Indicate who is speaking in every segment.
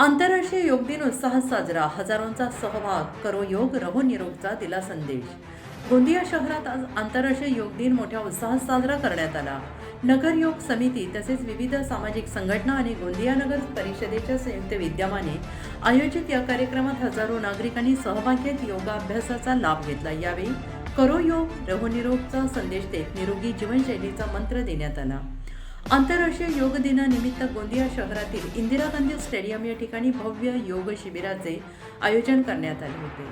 Speaker 1: आंतरराष्ट्रीय योग दिन उत्साहात साजरा. हजारोंचा सहभाग. करो योग रहो निरोगचा दिला संदेश. गोंदिया शहरात आज आंतरराष्ट्रीय योग दिन मोठ्या उत्साहात साजरा करण्यात आला. नगर योग समिती तसेच विविध सामाजिक संघटना आणि गोंदिया नगर परिषदेच्या संयुक्त विद्यमाने आयोजित या कार्यक्रमात हजारो नागरिकांनी सहभाग घेत योगाभ्यासाचा लाभ घेतला. यावेळी करो योग रहो निरोगचा संदेश देत निरोगी जीवनशैलीचा मंत्र देण्यात आला. आंतरराष्ट्रीय योग दिनानिमित्त गोंदिया शहरातील इंदिरा गांधी स्टेडियम या ठिकाणी भव्य योग शिबिराचे आयोजन करण्यात आले होते.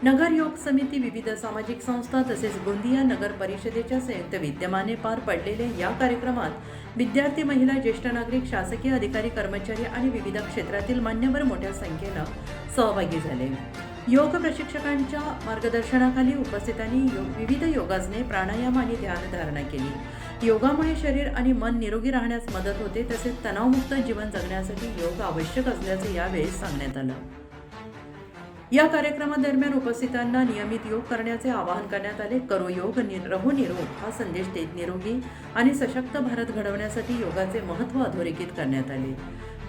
Speaker 1: नगर योग समिती, विविध सामाजिक संस्था तसेच गोंदिया नगर परिषदेच्या संयुक्त विद्यमाने पार पडलेल्या या कार्यक्रमात विद्यार्थी, महिला, ज्येष्ठ नागरिक, शासकीय अधिकारी, कर्मचारी आणि विविध क्षेत्रातील मान्यवर मोठ्या संख्येनं सहभागी झाले. योग प्रशिक्षकांच्या मार्गदर्शनाखाली उपस्थितांनी विविध योगासने, प्राणायाम आणि ध्यानधारणा केली. योगामुळे शरीर आणि मन निरोगी राहण्यास मदत होते. तसेच तणावमुक्त जीवन जगण्यासाठी योग आवश्यक असल्याचे यावेळी सांगण्यात आलं. या कार्यक्रमादरम्यान उपस्थितांना नियमित योग करण्याचे आवाहन करण्यात आले. करो योग रहो निरोग हा संदेश देत निरोगी आणि सशक्त भारत घडवण्यासाठी योगाचे महत्त्व अधोरेखित करण्यात आले.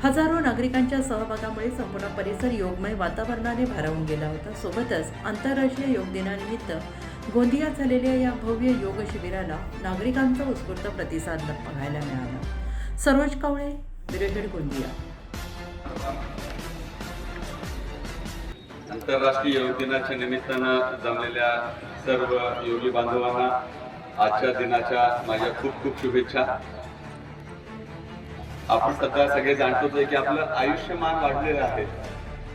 Speaker 1: हजारो नागरिकांच्या सहभागामुळे संपूर्ण परिसर योगमय वातावरणाने भारावून गेला होता. सोबतच आंतरराष्ट्रीय योग दिनानिमित्त गोंदियात झालेल्या या भव्य योग शिबिराला नागरिकांचा उत्स्फूर्त प्रतिसाद पाहायला मिळाला. सरोज कावळे, ब्युरो गोंदिया.
Speaker 2: आंतरराष्ट्रीय योग दिनाच्या निमित्तानं जमलेल्या सर्व योगी बांधवांना आजच्या दिनाच्या माझ्या खूप खूप शुभेच्छा. आपण सगळे जाणतोच की आपलं आयुष्यमान वाढलेलं आहे,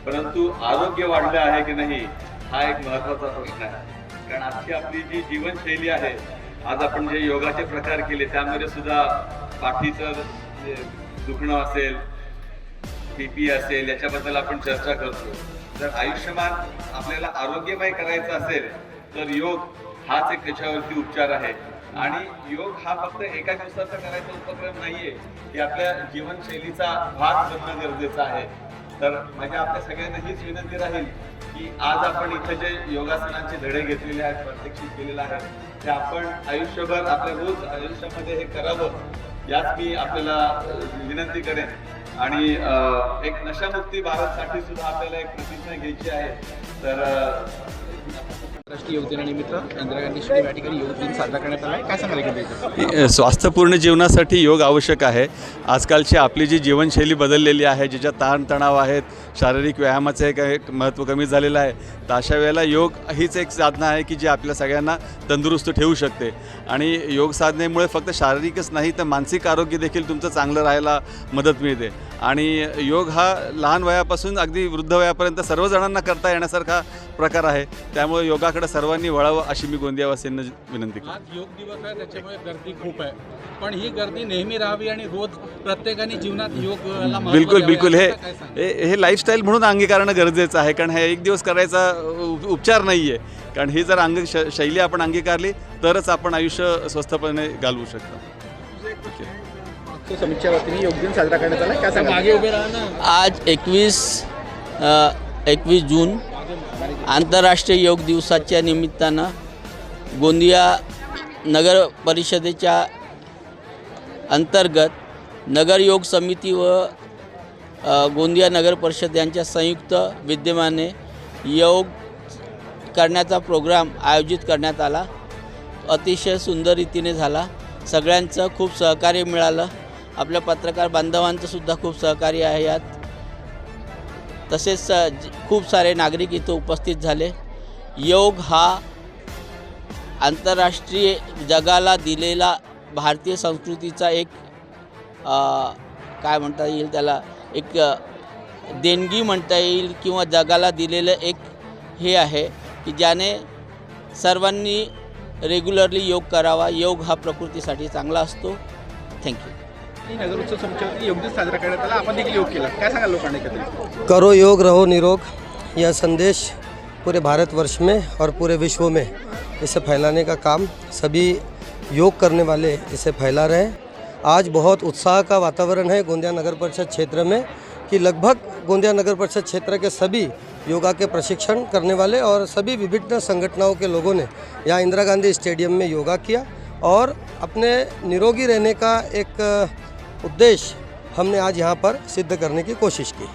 Speaker 2: परंतु आरोग्य वाढलं आहे की नाही हा एक महत्वाचा प्रश्न आहे. कारण आजची आपली जी जीवनशैली आहे, आज आपण जे योगाचे प्रकार केले त्यामध्ये सुद्धा पाठीचं दुखणं असेल, बीपी असेल, याच्याबद्दल आपण चर्चा करतो. जर आयुष्यमान आपल्याला आरोग्यमय करायचं असेल तर योग हाच एक त्याच्यावरती उपचार आहे. आणि योग हा फक्त एका दिवसाचा करायचा उपक्रम नाहीये, की आपल्या जीवनशैलीचा भाग बनणं गरजेचं आहे. तर माझ्या आपल्या सगळ्यांना हीच विनंती राहील की आज आपण इथे जे योगासनांचे धडे घेतलेले आहेत, प्रात्यक्षिक केलेलं आहे, ते आपण आयुष्यभर आपल्या रोज आयुष्यामध्ये हे करावं, याच मी आपल्याला विनंती करेन. आणि एक नशामुक्ती भारतसाठी सुद्धा आपल्याला एक प्रतिज्ञा घ्यायची आहे. तर
Speaker 3: राष्ट्रीय योग दिनानिमित्त इंदिरा गांधी स्टेडियम या ठिकाणी योग दिन साजरा करण्यात आला आहे. काय सांगायला?
Speaker 2: स्वास्थ्यपूर्ण जीवनासाठी योग आवश्यक आहे. आजकालची आपली जी जीवनशैली बदललेली आहे, ज्याच्यात ताणतणाव आहेत, शारीरिक व्यायामाचं एक महत्त्व कमी झालेलं आहे, तर अशा वेळेला योग हीच एक साधना आहे की जी आपल्या सगळ्यांना तंदुरुस्त ठेवू शकते. आणि योग साधनेमुळे फक्त शारीरिकच नाही तर मानसिक आरोग्य देखील तुमचं चांगलं राहायला मदत मिळते. आणि योग हा लहान वयापासून अगदी वृद्ध वयापर्यंत सर्वजणांना करता येण्यासारखा प्रकार आहे. त्यामुळे योगाकडे सर्वांनी वळावं अशी मी गोंदियावासींना विनंती करतो.
Speaker 3: आज योग दिवस आहे, त्याच्यामुळे गर्दी खूप आहे, पण ही गर्दी नेहमी राहावी आणि रोज प्रत्येकाने जीवनात योगाला
Speaker 2: बिलकुल हे लाईफस्टाईल म्हणून अंगीकारणं गरजेचं आहे. कारण हे एक दिवस करायचा उपचार नाही आहे. कारण ही जर शैली आपण अंगीकारली तरच आपण आयुष्य स्वस्थपणे घालवू शकतो.
Speaker 3: समितीच्या वतीने योग दिन साजरा करण्यात आला. काय सांगा? मागे उभे राहा ना.
Speaker 4: आज 21 जून आंतरराष्ट्रीय योग दिवसाच्या निमित्तानं गोंदिया नगर परिषदेच्या अंतर्गत नगर योग समिती व गोंदिया नगर परिषद यांच्या संयुक्त विद्यमाने योग करण्याचा प्रोग्राम आयोजित करण्यात आला. अतिशय सुंदर रीतीने झाला. सगळ्यांचं खूप सहकार्य मिळालं. आपल्या पत्रकार बांधवांचं सुद्धा खूप सहकार्य आहे यात. तसेच खूप सारे नागरिक इथं उपस्थित झाले. योग हा आंतरराष्ट्रीय जगाला दिलेला भारतीय संस्कृतीचा एक काय म्हणता येईल, त्याला एक देणगी म्हणता येईल किंवा जगाला दिलेलं एक हे आहे की ज्याने सर्वांनी रेग्युलरली योग करावा. योग हा प्रकृतीसाठी चांगला असतो. थँक्यू.
Speaker 3: नगर उत्सव समितीच्या योग दिन साजरा करण्यात आला. आपण देखील योग केला. काय सांगाल लोकांनी?
Speaker 5: करो योग रहो निरोग, यह संदेश पूरे भारतवर्ष में और पूरे विश्व में इसे फैलाने का काम सभी योग करने वाले इसे फैला रहे हैं. आज बहुत उत्साह का वातावरण है गोंदिया नगर परिषद क्षेत्र में कि लगभग गोंदिया नगर परिषद क्षेत्र के सभी योगा के प्रशिक्षण करने वाले और सभी विभिन्न संगठनों के लोगों ने यहाँ इंदिरा गांधी स्टेडियम में योगा किया और अपने निरोगी रहने का एक उद्देश्य हमने आज यहाँ पर सिद्ध करने की कोशिश की।